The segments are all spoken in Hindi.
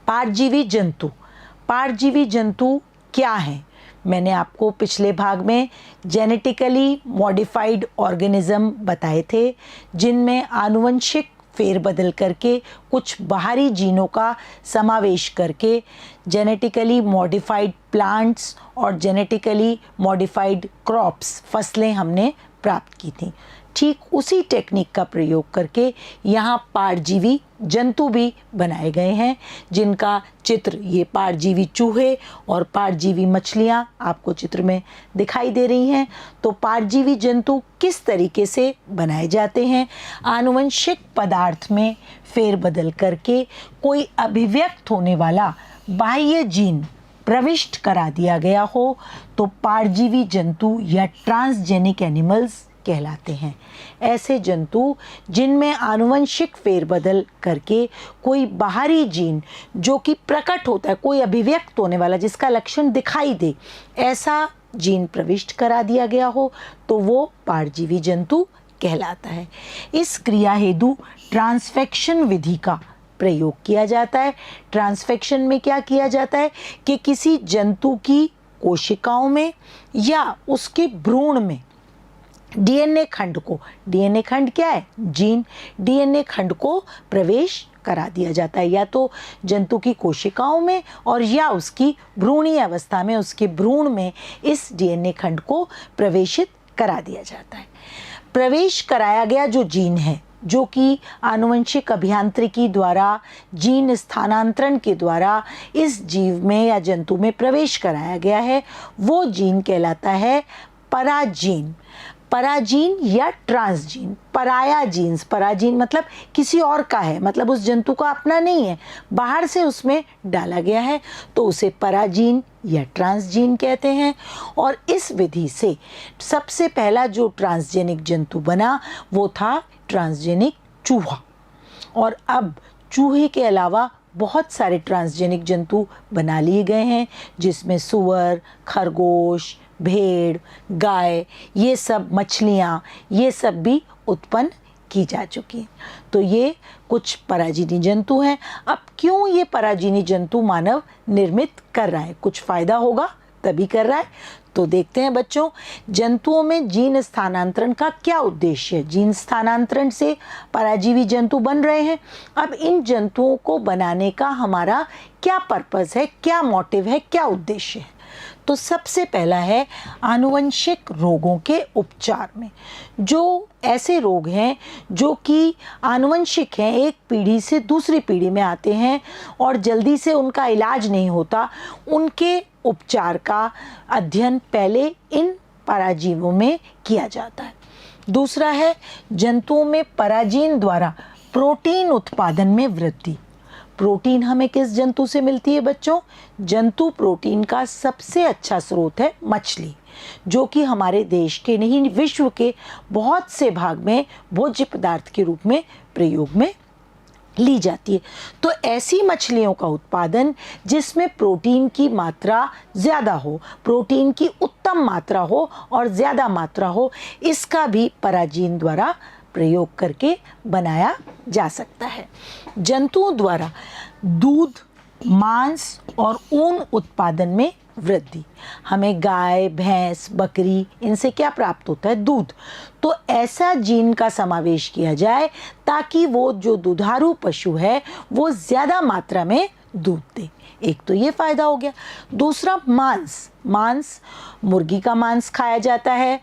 पारजीवी जंतु। पारजीवी जंतु क्या हैं? मैंने आपको पिछले भाग में जेनेटिकली मॉडिफाइड ऑर्गेनिज्म बताए थे, जिनमें आनुवंशिक फेरबदल करके कुछ बाहरी जीनों का समावेश करके जेनेटिकली मॉडिफाइड प्लांट्स और जेनेटिकली मॉडिफाइड क्रॉप्स, फसलें हमने प्राप्त की थी। ठीक उसी टेक्निक का प्रयोग करके यहाँ पारजीवी जंतु भी बनाए गए हैं, जिनका चित्र ये पारजीवी चूहे और पारजीवी मछलियाँ आपको चित्र में दिखाई दे रही हैं। तो पारजीवी जंतु किस तरीके से बनाए जाते हैं? आनुवंशिक पदार्थ में फेरबदल करके कोई अभिव्यक्त होने वाला बाह्य जीन प्रविष्ट करा दिया गया हो तो पारजीवी जंतु या ट्रांसजेनिक एनिमल्स कहलाते हैं। ऐसे जंतु जिनमें आनुवंशिक फेरबदल करके कोई बाहरी जीन जो कि प्रकट होता है, कोई अभिव्यक्त होने वाला जिसका लक्षण दिखाई दे, ऐसा जीन प्रविष्ट करा दिया गया हो तो वो पारजीवी जंतु कहलाता है। इस क्रिया हेतु ट्रांसफेक्शन विधि का प्रयोग किया जाता है। ट्रांसफेक्शन में क्या किया जाता है कि किसी जंतु की कोशिकाओं में या उसके भ्रूण में डीएनए खंड को, डीएनए खंड क्या है? जीन। डीएनए खंड को प्रवेश करा दिया जाता है, या तो जंतु की कोशिकाओं में और या उसकी भ्रूणीय अवस्था में, उसके भ्रूण में इस डीएनए खंड को प्रवेशित करा दिया जाता है। प्रवेश कराया गया जो जीन है, जो कि आनुवंशिक अभियांत्रिकी द्वारा जीन स्थानांतरण के द्वारा इस जीव में या जंतु में प्रवेश कराया गया है, वो जीन कहलाता है पराजीन। पराजीन या ट्रांसजीन। पराया जीन्स, पराजीन मतलब किसी और का है, मतलब उस जंतु का अपना नहीं है, बाहर से उसमें डाला गया है, तो उसे पराजीन या ट्रांसजीन कहते हैं। और इस विधि से सबसे पहला जो ट्रांसजेनिक जंतु बना वो था ट्रांसजेनिक चूहा। और अब चूहे के अलावा बहुत सारे ट्रांसजेनिक जंतु बना लिए गए हैं, जिसमें सुअर, खरगोश, भेड़, गाय, ये सब मछलियाँ, ये सब भी उत्पन्न की जा चुकी हैं। तो ये कुछ पराजीनी जंतु हैं। अब क्यों ये पराजीनी जंतु मानव निर्मित कर रहा है? कुछ फ़ायदा होगा तभी कर रहा है। तो देखते हैं बच्चों, जंतुओं में जीन स्थानांतरण का क्या उद्देश्य है? जीन स्थानांतरण से पराजीवी जंतु बन रहे हैं। अब इन जंतुओं को बनाने का हमारा क्या पर्पस है, क्या मोटिव है, क्या उद्देश्य है? तो सबसे पहला है आनुवंशिक रोगों के उपचार में। जो ऐसे रोग हैं जो कि आनुवंशिक हैं, एक पीढ़ी से दूसरी पीढ़ी में आते हैं और जल्दी से उनका इलाज नहीं होता, उनके उपचार का अध्ययन पहले इन पराजीवों में किया जाता है। दूसरा है जंतुओं में पराजीन द्वारा प्रोटीन उत्पादन में वृद्धि। प्रोटीन हमें किस जंतु से मिलती है बच्चों? जंतु प्रोटीन का सबसे अच्छा स्रोत है मछली, जो कि हमारे देश के नहीं विश्व के बहुत से भाग में भोज्य पदार्थ के रूप में प्रयोग में ली जाती है। तो ऐसी मछलियों का उत्पादन जिसमें प्रोटीन की मात्रा ज़्यादा हो, प्रोटीन की उत्तम मात्रा हो और ज़्यादा मात्रा हो, इसका भी पराजीन द्वारा प्रयोग करके बनाया जा सकता है। जंतुओं द्वारा दूध, मांस और ऊन उत्पादन में वृद्धि। हमें गाय, भैंस, बकरी, इनसे क्या प्राप्त होता है? दूध। तो ऐसा जीन का समावेश किया जाए ताकि वो जो दुधारू पशु है वो ज़्यादा मात्रा में दूध दे। एक तो ये फ़ायदा हो गया। दूसरा मांस। मांस, मुर्गी का मांस खाया जाता है,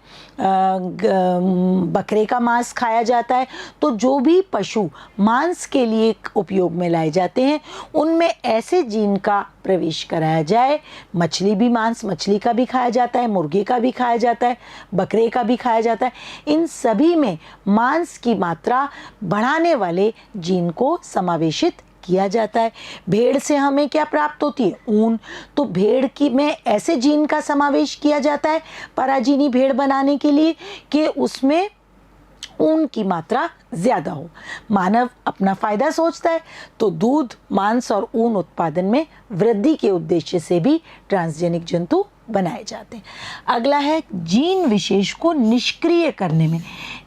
बकरे का मांस खाया जाता है। तो जो भी पशु मांस के लिए उपयोग में लाए जाते हैं उनमें ऐसे जीन का प्रवेश कराया जाए। मछली भी, मांस मछली का भी खाया जाता है, मुर्गे का भी खाया जाता है, बकरे का भी खाया जाता है। इन सभी में मांस की मात्रा बढ़ाने वाले जीन को समावेशित किया जाता है। भेड़ से हमें क्या प्राप्त होती है? ऊन। तो भेड़ की में ऐसे जीन का समावेश किया जाता है पराजीनी भेड़ बनाने के लिए कि उसमें ऊन की मात्रा ज़्यादा हो। मानव अपना फ़ायदा सोचता है, तो दूध, मांस और ऊन उत्पादन में वृद्धि के उद्देश्य से भी ट्रांसजेनिक जंतु बनाए जाते हैं। अगला है जीन विशेष को निष्क्रिय करने में।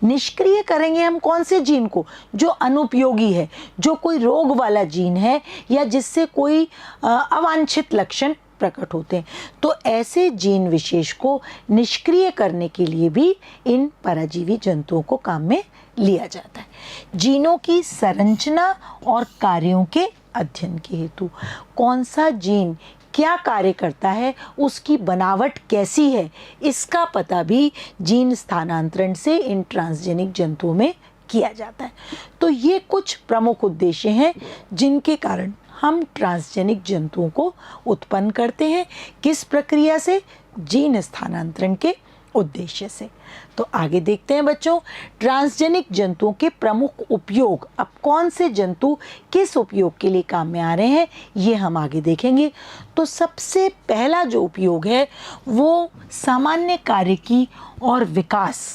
निष्क्रिय करेंगे हम कौन से जीन को? जो अनुपयोगी है, जो कोई रोग वाला जीन है या जिससे कोई अवांछित लक्षण प्रकट होते हैं। तो ऐसे जीन विशेष को निष्क्रिय करने के लिए भी इन परजीवी जंतुओं को काम में लिया जाता है। जीनों की संरचना और कार्यों के अध्ययन के हेतु कौन सा जीन क्या कार्य करता है, उसकी बनावट कैसी है, इसका पता भी जीन स्थानांतरण से इन ट्रांसजेनिक जंतुओं में किया जाता है। तो ये कुछ प्रमुख उद्देश्य हैं जिनके कारण हम ट्रांसजेनिक जंतुओं को उत्पन्न करते हैं। किस प्रक्रिया से? जीन स्थानांतरण के उद्देश्य से। तो आगे देखते हैं बच्चों, ट्रांसजेनिक जंतुओं के प्रमुख उपयोग। अब कौन से जंतु किस उपयोग के लिए काम में आ रहे हैं, ये हम आगे देखेंगे। तो सबसे पहला जो उपयोग है वो सामान्य कार्यकी और विकास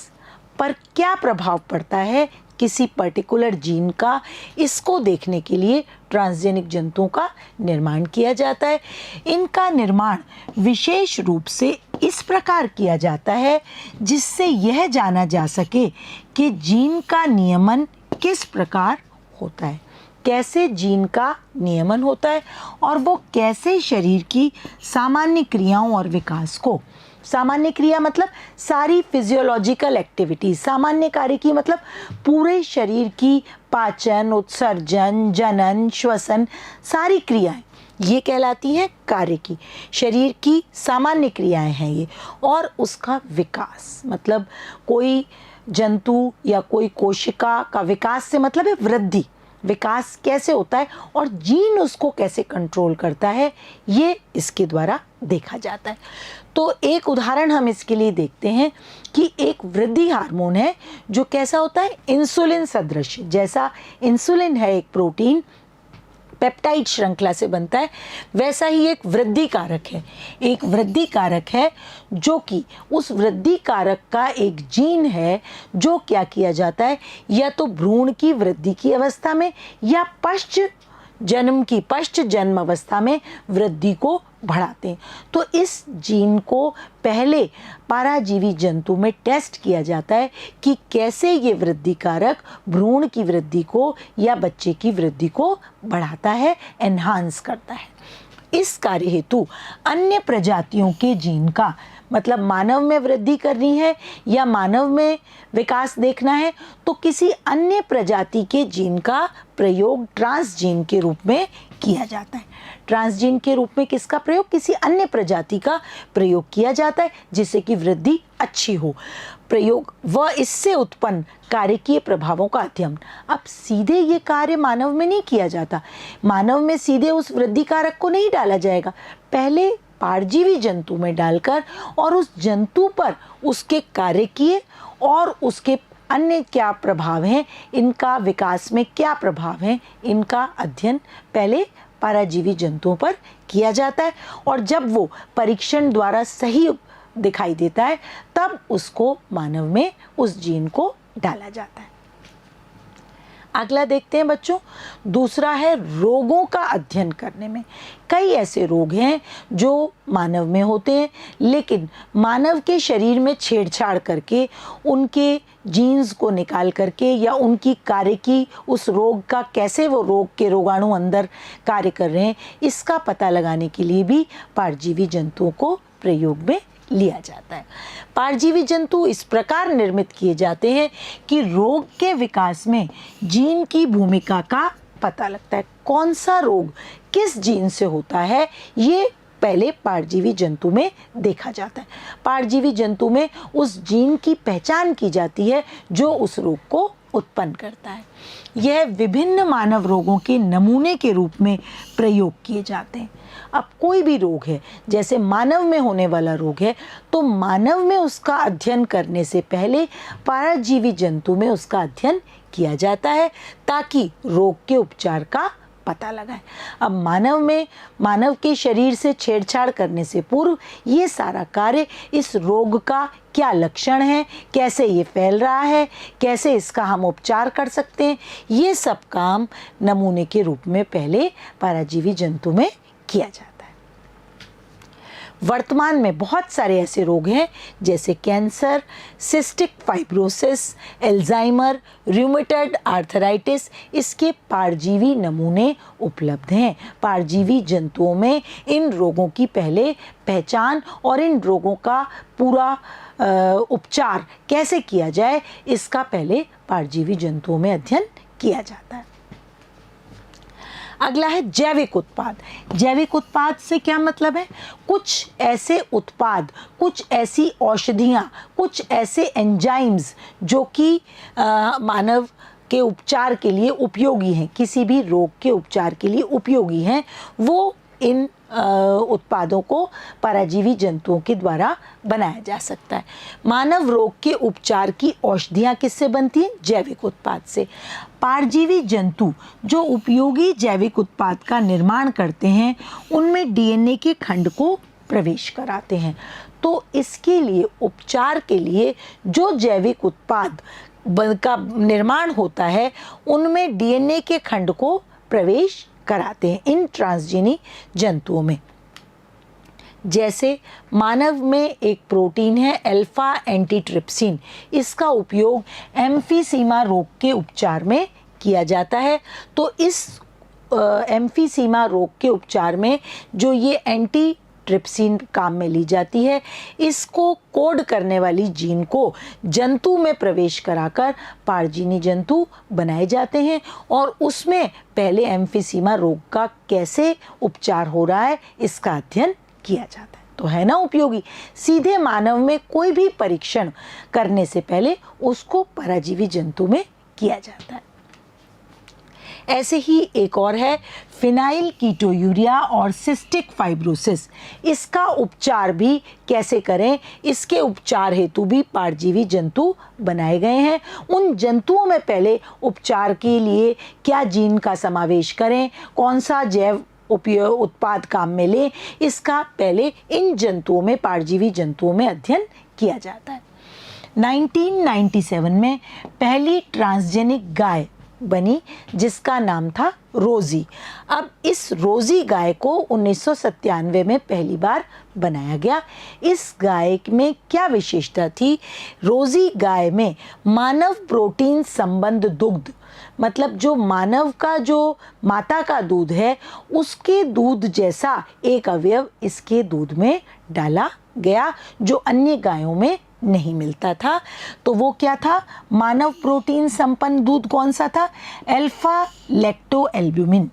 पर क्या प्रभाव पड़ता है किसी पर्टिकुलर जीन का, इसको देखने के लिए ट्रांसजेनिक जंतुओं का निर्माण किया जाता है। इनका निर्माण विशेष रूप से इस प्रकार किया जाता है जिससे यह जाना जा सके कि जीन का नियमन किस प्रकार होता है, कैसे जीन का नियमन होता है और वो कैसे शरीर की सामान्य क्रियाओं और विकास को, सामान्य क्रिया मतलब सारी फिजियोलॉजिकल एक्टिविटी, सामान्य कार्य की मतलब पूरे शरीर की पाचन, उत्सर्जन, जनन, श्वसन, सारी क्रियाएं ये कहलाती हैं कार्य की। शरीर की सामान्य क्रियाएं हैं ये। और उसका विकास मतलब कोई जंतु या कोई कोशिका का विकास से मतलब है वृद्धि। विकास कैसे होता है और जीन उसको कैसे कंट्रोल करता है, ये इसके द्वारा देखा जाता है। तो एक उदाहरण हम इसके लिए देखते हैं कि एक वृद्धि हार्मोन है जो कैसा होता है, इंसुलिन सदृश। जैसा इंसुलिन है एक प्रोटीन पेप्टाइड श्रृंखला से बनता है, वैसा ही एक वृद्धि कारक है। एक वृद्धि कारक है जो कि उस वृद्धि कारक का एक जीन है जो क्या किया जाता है, या तो भ्रूण की वृद्धि की अवस्था में या पश्च जन्म अवस्था में वृद्धि को बढ़ाते हैं। तो इस जीन को पहले पराजीवी जंतु में टेस्ट किया जाता है कि कैसे ये वृद्धि कारक भ्रूण की वृद्धि को या बच्चे की वृद्धि को बढ़ाता है, एनहांस करता है। इस कार्य हेतु अन्य प्रजातियों के जीन का मतलब मानव में वृद्धि करनी है या मानव में विकास देखना है तो किसी अन्य प्रजाति के जीन का प्रयोग ट्रांसजीन के रूप में किया जाता है। ट्रांसजीन के रूप में किसका प्रयोग? किसी अन्य प्रजाति का प्रयोग किया जाता है जिससे कि वृद्धि अच्छी हो। प्रयोग व इससे उत्पन्न कार्यकीय प्रभावों का अध्ययन। अब सीधे ये कार्य मानव में नहीं किया जाता। मानव में सीधे उस वृद्धि कारक को नहीं डाला जाएगा, पहले परजीवी जंतु में डालकर और उस जंतु पर उसके कार्यकीय और उसके अन्य क्या प्रभाव हैं, इनका विकास में क्या प्रभाव है, इनका अध्ययन पहले परजीवी जंतुओं पर किया जाता है। और जब वो परीक्षण द्वारा सही दिखाई देता है तब उसको मानव में उस जीन को डाला जाता है। अगला देखते हैं बच्चों, दूसरा है रोगों का अध्ययन करने में। कई ऐसे रोग हैं जो मानव में होते हैं लेकिन मानव के शरीर में छेड़छाड़ करके उनके जीन्स को निकाल करके या उनकी कार्य की उस रोग का कैसे वो रोग के रोगाणु अंदर कार्य कर रहे हैं, इसका पता लगाने के लिए भी परजीवी जंतुओं को प्रयोग में लिया जाता है। परजीवी जंतु इस प्रकार निर्मित किए जाते हैं कि रोग के विकास में जीन की भूमिका का पता लगता है। कौन सा रोग किस जीन से होता है ये पहले परजीवी जंतु में देखा जाता है। परजीवी जंतु में उस जीन की पहचान की जाती है जो उस रोग को उत्पन्न करता है। यह विभिन्न मानव रोगों के नमूने के रूप में प्रयोग किए जाते हैं। अब कोई भी रोग है, जैसे मानव में होने वाला रोग है, तो मानव में उसका अध्ययन करने से पहले परजीवी जंतु में उसका अध्ययन किया जाता है ताकि रोग के उपचार का पता लगाए। अब मानव के शरीर से छेड़छाड़ करने से पूर्व ये सारा कार्य, इस रोग का क्या लक्षण है, कैसे ये फैल रहा है, कैसे इसका हम उपचार कर सकते हैं, ये सब काम नमूने के रूप में पहले परजीवी जंतु में किया जाता है। वर्तमान में बहुत सारे ऐसे रोग हैं जैसे cancer, cystic fibrosis, Alzheimer, rheumatoid arthritis, इसके परजीवी नमूने उपलब्ध हैं। परजीवी जंतुओं में इन रोगों की पहले पहचान और इन रोगों का पूरा उपचार कैसे किया जाए, इसका पहले परजीवी जंतुओं में अध्ययन किया जाता है। अगला है जैविक उत्पाद। जैविक उत्पाद से क्या मतलब है? कुछ ऐसे उत्पाद, कुछ ऐसी औषधियाँ, कुछ ऐसे एंजाइम्स जो कि मानव के उपचार के लिए उपयोगी हैं, किसी भी रोग के उपचार के लिए उपयोगी हैं, वो इन उत्पादों को परजीवी जंतुओं के द्वारा बनाया जा सकता है। मानव रोग के उपचार की औषधियाँ किससे बनती हैं? जैविक उत्पाद से। परजीवी जंतु जो उपयोगी जैविक उत्पाद का निर्माण करते हैं, उनमें डीएनए के खंड को प्रवेश कराते हैं। तो इसके लिए, उपचार के लिए जो जैविक उत्पाद का निर्माण होता है, उनमें डीएनए के खंड को प्रवेश कराते हैं इन ट्रांसजेनिक जंतुओं में। जैसे मानव में एक प्रोटीन है अल्फा एंटीट्रिप्सिन, इसका उपयोग एम्फीसीमा रोग के उपचार में किया जाता है। तो इस एम्फीसीमा रोग के उपचार में जो ये एंटीट्रिप्सिन काम में ली जाती है, इसको कोड करने वाली जीन को जंतु में प्रवेश कराकर परजीवी जंतु बनाए जाते हैं और उसमें पहले एम्फीसीमा रोग का कैसे उपचार हो रहा है, इसका अध्ययन किया जाता है। तो है ना उपयोगी। सीधे मानव में कोई भी परीक्षण करने से पहले उसको परजीवी जंतु में किया जाता है। ऐसे ही एक और है फिनाइल कीटोयूरिया और सिस्टिक फाइब्रोसिस। इसका उपचार भी कैसे करें, इसके उपचार हेतु भी परजीवी जंतु बनाए गए हैं। उन जंतुओं में पहले उपचार के लिए क्या जीन का समावेश करें, कौन सा जैव उत्पाद काम में लें, इसका पहले इन जंतुओं में, परजीवी जंतुओं में अध्ययन किया जाता है। 1997 में पहली ट्रांसजेनिक गाय बनी जिसका नाम था रोजी। अब इस रोजी गाय को 1997 में पहली बार बनाया गया। इस गाय में क्या विशेषता थी? रोजी गाय में मानव प्रोटीन संबंध दुग्ध, मतलब जो मानव का जो माता का दूध है, उसके दूध जैसा एक अवयव इसके दूध में डाला गया जो अन्य गायों में नहीं मिलता था। तो वो क्या था? मानव प्रोटीन संपन्न दूध कौन सा था? अल्फा लैक्टोएल्ब्यूमिन,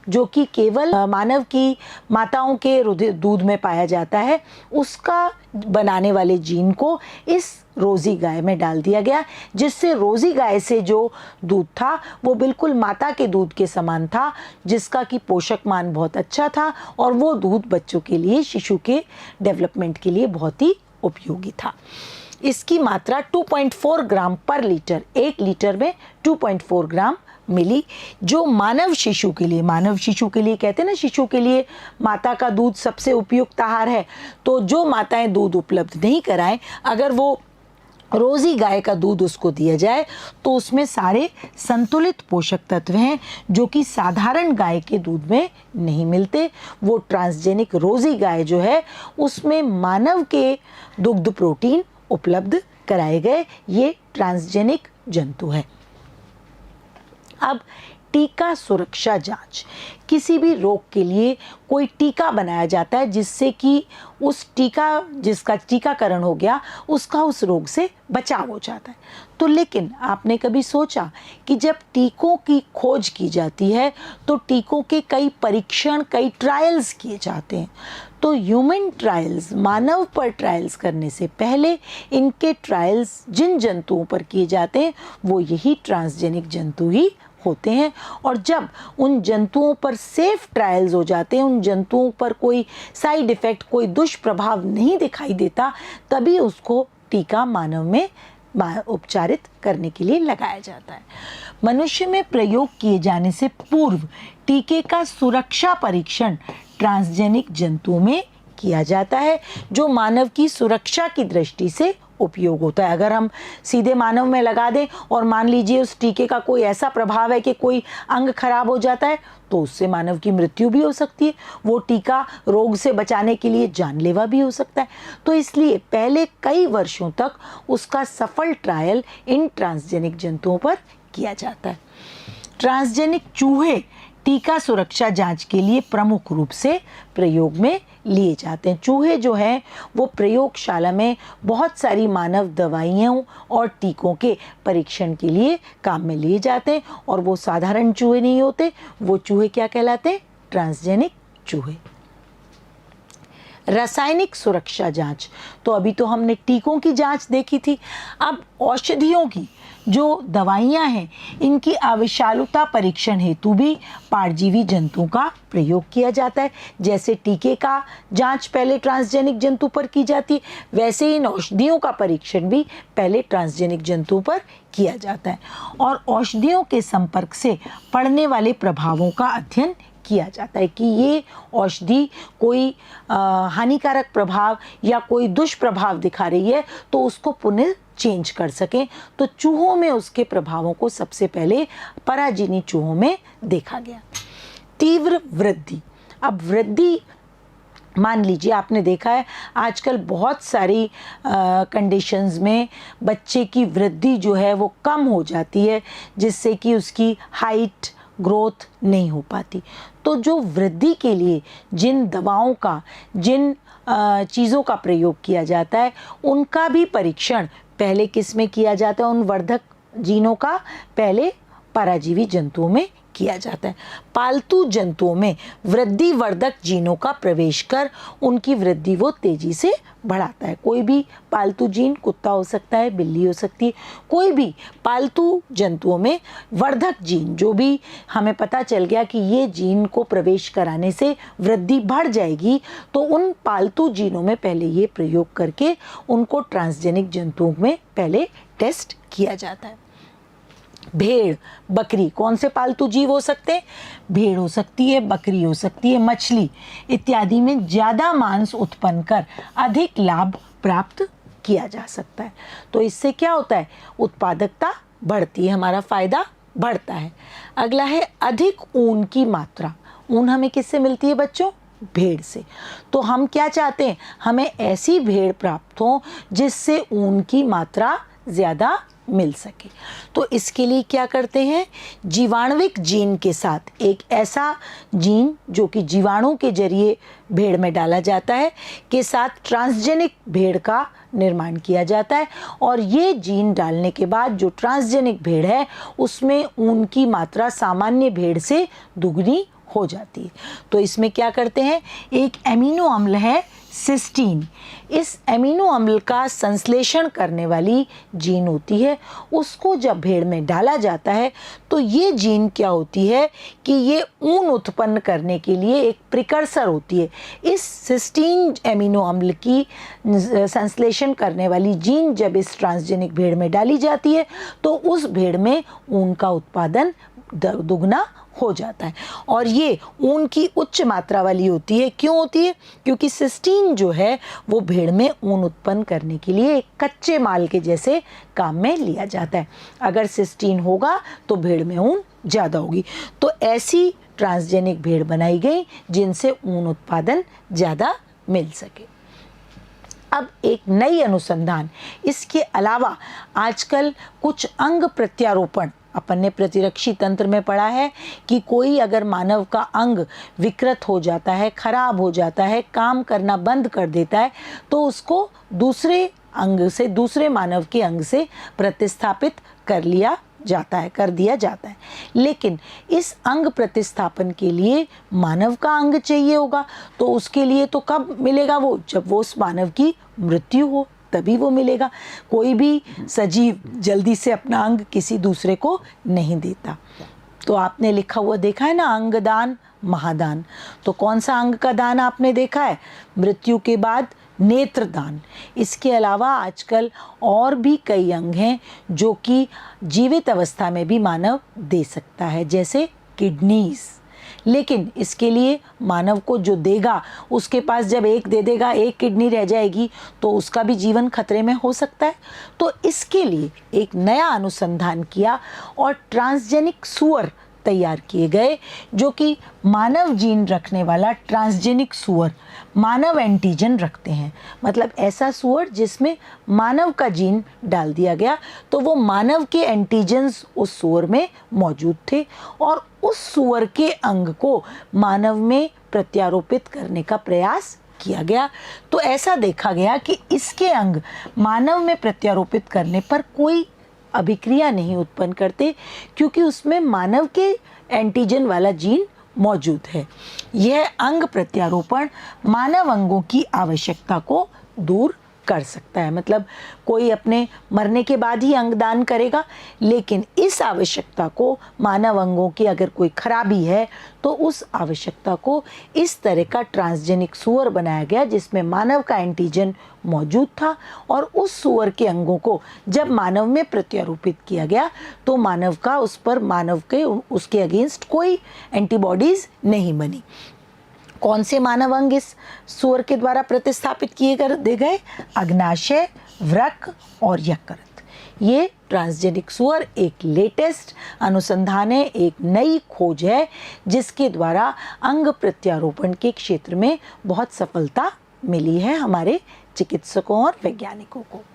जो कि केवल मानव की माताओं के दूध में पाया जाता है। उसका बनाने वाले जीन को इस रोजी गाय में डाल दिया गया, जिससे रोजी गाय से जो दूध था वो बिल्कुल माता के दूध के समान था, जिसका कि पोषक मान बहुत अच्छा था और वो दूध बच्चों के लिए, शिशु के डेवलपमेंट के लिए बहुत ही उपयोगी था। इसकी मात्रा 2.4 ग्राम पर लीटर, 1 लीटर में 2.4 ग्राम मिली, जो मानव शिशु के लिए, कहते हैं ना, शिशु के लिए माता का दूध सबसे उपयुक्त आहार है। तो जो माताएं दूध उपलब्ध नहीं कराएं, अगर वो रोजी गाय का दूध उसको दिया जाए तो उसमें सारे संतुलित पोषक तत्व हैं जो कि साधारण गाय के दूध में नहीं मिलते। वो ट्रांसजेनिक रोजी गाय जो है, उसमें मानव के दुग्ध प्रोटीन उपलब्ध कराए गए। ये ट्रांसजेनिक जंतु है। अब टीका सुरक्षा जांच। किसी भी रोग के लिए कोई टीका बनाया जाता है जिससे कि उस जिसका टीकाकरण हो गया, उसका उस रोग से बचाव हो जाता है। तो लेकिन आपने कभी सोचा कि जब टीकों की खोज की जाती है तो टीकों के कई परीक्षण, कई ट्रायल्स किए जाते हैं। तो ह्यूमन ट्रायल्स, मानव पर ट्रायल्स करने से पहले इनके ट्रायल्स जिन जंतुओं पर किए जाते हैं वो यही ट्रांसजेनिक जंतु ही होते हैं। और जब उन जंतुओं पर सेफ ट्रायल्स हो जाते हैं, उन जंतुओं पर कोई साइड इफ़ेक्ट, कोई दुष्प्रभाव नहीं दिखाई देता, तभी उसको टीका मानव में उपचारित करने के लिए लगाया जाता है। मनुष्य में प्रयोग किए जाने से पूर्व टीके का सुरक्षा परीक्षण ट्रांसजेनिक जंतुओं में किया जाता है, जो मानव की सुरक्षा की दृष्टि से उपयोग होता है। अगर हम सीधे मानव में लगा दें और मान लीजिए उस टीके का कोई ऐसा प्रभाव है कि कोई अंग खराब हो जाता है तो उससे मानव की मृत्यु भी हो सकती है। वो टीका रोग से बचाने के लिए जानलेवा भी हो सकता है। तो इसलिए पहले कई वर्षों तक उसका सफल ट्रायल इन ट्रांसजेनिक जंतुओं पर किया जाता है। ट्रांसजेनिक चूहे टीका सुरक्षा जांच के लिए प्रमुख रूप से प्रयोग में लिए जाते हैं। चूहे जो हैं वो प्रयोगशाला में बहुत सारी मानव दवाइयों और टीकों के परीक्षण के लिए काम में लिए जाते हैं और वो साधारण चूहे नहीं होते। वो चूहे क्या कहलाते हैं? ट्रांसजेनिक चूहे। रासायनिक सुरक्षा जांच, तो अभी तो हमने टीकों की जांच देखी थी। अब औषधियों की जो दवाइयाँ हैं इनकी अविषालुता परीक्षण हेतु भी परजीवी जंतुओं का प्रयोग किया जाता है। जैसे टीके का जांच पहले ट्रांसजेनिक जंतु पर की जाती है, वैसे इन औषधियों का परीक्षण भी पहले ट्रांसजेनिक जंतुओं पर किया जाता है और औषधियों के संपर्क से पड़ने वाले प्रभावों का अध्ययन किया जाता है कि ये औषधि कोई हानिकारक प्रभाव या कोई दुष्प्रभाव दिखा रही है तो उसको पुनः चेंज कर सकें। तो चूहों में उसके प्रभावों को सबसे पहले पराजीवी चूहों में देखा गया। तीव्र वृद्धि, अब वृद्धि मान लीजिए आपने देखा है आजकल बहुत सारी कंडीशंस में बच्चे की वृद्धि जो है वो कम हो जाती है जिससे कि उसकी हाइट ग्रोथ नहीं हो पाती। तो जो वृद्धि के लिए जिन दवाओं का जिन चीज़ों का प्रयोग किया जाता है उनका भी परीक्षण पहले किस में किया जाता है? उन वर्धक जीनों का पहले पराजीवी जंतुओं में किया जाता है। पालतू जंतुओं में वृद्धि वर्धक जीनों का प्रवेश कर उनकी वृद्धि वो तेजी से बढ़ाता है। कोई भी पालतू जीन, कुत्ता हो सकता है, बिल्ली हो सकती है, कोई भी पालतू जंतुओं में वर्धक जीन जो भी हमें पता चल गया कि ये जीन को प्रवेश कराने से वृद्धि बढ़ जाएगी तो उन पालतू जीनों में पहले ये प्रयोग करके उनको ट्रांसजेनिक जंतुओं में पहले टेस्ट किया जाता है। भेड़, बकरी, कौन से पालतू जीव हो सकते हैं? भेड़ हो सकती है, बकरी हो सकती है, मछली इत्यादि में ज़्यादा मांस उत्पन्न कर अधिक लाभ प्राप्त किया जा सकता है। तो इससे क्या होता है? उत्पादकता बढ़ती है, हमारा फायदा बढ़ता है। अगला है अधिक ऊन की मात्रा। ऊन हमें किससे मिलती है बच्चों? भेड़ से। तो हम क्या चाहते हैं? हमें ऐसी भेड़ प्राप्त हो जिससे ऊन की मात्रा ज़्यादा मिल सके। तो इसके लिए क्या करते हैं? जीवाणुविक जीन के साथ एक ऐसा जीन जो कि जीवाणु के जरिए भेड़ में डाला जाता है के साथ ट्रांसजेनिक भेड़ का निर्माण किया जाता है और ये जीन डालने के बाद जो ट्रांसजेनिक भेड़ है उसमें ऊन की मात्रा सामान्य भेड़ से दुगनी हो जाती है। तो इसमें क्या करते हैं? एक एमिनो अम्ल है सिस्टीन। इस एमिनो अम्ल का संश्लेषण करने वाली जीन होती है, उसको जब भेड़ में डाला जाता है तो ये जीन क्या होती है कि ये ऊन उत्पन्न करने के लिए एक प्रिकर्सर होती है। इस सिस्टीन एमिनो अम्ल की संश्लेषण करने वाली जीन जब इस ट्रांसजेनिक भेड़ में डाली जाती है तो उस भेड़ में ऊन का उत्पादन दुगना हो जाता है और ये ऊन की उच्च मात्रा वाली होती है। क्यों होती है? क्योंकि सिस्टीन जो है वो भेड़ में ऊन उत्पन्न करने के लिए एक कच्चे माल के जैसे काम में लिया जाता है। अगर सिस्टीन होगा तो भेड़ में ऊन ज़्यादा होगी। तो ऐसी ट्रांसजेनिक भेड़ बनाई गई जिनसे ऊन उत्पादन ज़्यादा मिल सके। अब एक नई अनुसंधान, इसके अलावा आजकल कुछ अंग प्रत्यारोपण, अपन ने प्रतिरक्षी तंत्र में पढ़ा है कि कोई अगर मानव का अंग विकृत हो जाता है, खराब हो जाता है, काम करना बंद कर देता है तो उसको दूसरे अंग से, दूसरे मानव के अंग से प्रतिस्थापित कर दिया जाता है। लेकिन इस अंग प्रतिस्थापन के लिए मानव का अंग चाहिए होगा तो उसके लिए तो कब मिलेगा वो? जब वो उस मानव की मृत्यु हो तभी वो मिलेगा। कोई भी सजीव जल्दी से अपना अंग किसी दूसरे को नहीं देता। तो आपने लिखा हुआ देखा है ना, अंगदान महादान। तो कौन सा अंग का दान आपने देखा है? मृत्यु के बाद नेत्रदान। इसके अलावा आजकल और भी कई अंग हैं जो कि जीवित अवस्था में भी मानव दे सकता है, जैसे किडनीज, लेकिन इसके लिए मानव को जो देगा उसके पास जब एक दे देगा, एक किडनी रह जाएगी तो उसका भी जीवन खतरे में हो सकता है। तो इसके लिए एक नया अनुसंधान किया और ट्रांसजेनिक सूअर तैयार किए गए, जो कि मानव जीन रखने वाला ट्रांसजेनिक सूअर मानव एंटीजन रखते हैं। मतलब ऐसा सूअर जिसमें मानव का जीन डाल दिया गया, तो वो मानव के एंटीजन्स उस सूअर में मौजूद थे और उस सूअर के अंग को मानव में प्रत्यारोपित करने का प्रयास किया गया। तो ऐसा देखा गया कि इसके अंग मानव में प्रत्यारोपित करने पर कोई अभिक्रिया नहीं उत्पन्न करते, क्योंकि उसमें मानव के एंटीजन वाला जीन मौजूद है। यह अंग प्रत्यारोपण मानव अंगों की आवश्यकता को दूर कर सकता है। मतलब कोई अपने मरने के बाद ही अंग दान करेगा, लेकिन इस आवश्यकता को, मानव अंगों की अगर कोई खराबी है तो उस आवश्यकता को इस तरह का ट्रांसजेनिक सूअर बनाया गया जिसमें मानव का एंटीजन मौजूद था, और उस सूअर के अंगों को जब मानव में प्रत्यारोपित किया गया तो मानव का उस पर, मानव के उसके अगेंस्ट कोई एंटीबॉडीज नहीं बनी। कौन से मानव अंग इस सूअर के द्वारा प्रतिस्थापित किए दे गए? अग्नाशय, वृक्क और यकृत। ये ट्रांसजेनिक सूअर एक लेटेस्ट अनुसंधान है, एक नई खोज है जिसके द्वारा अंग प्रत्यारोपण के क्षेत्र में बहुत सफलता मिली है हमारे चिकित्सकों और वैज्ञानिकों को।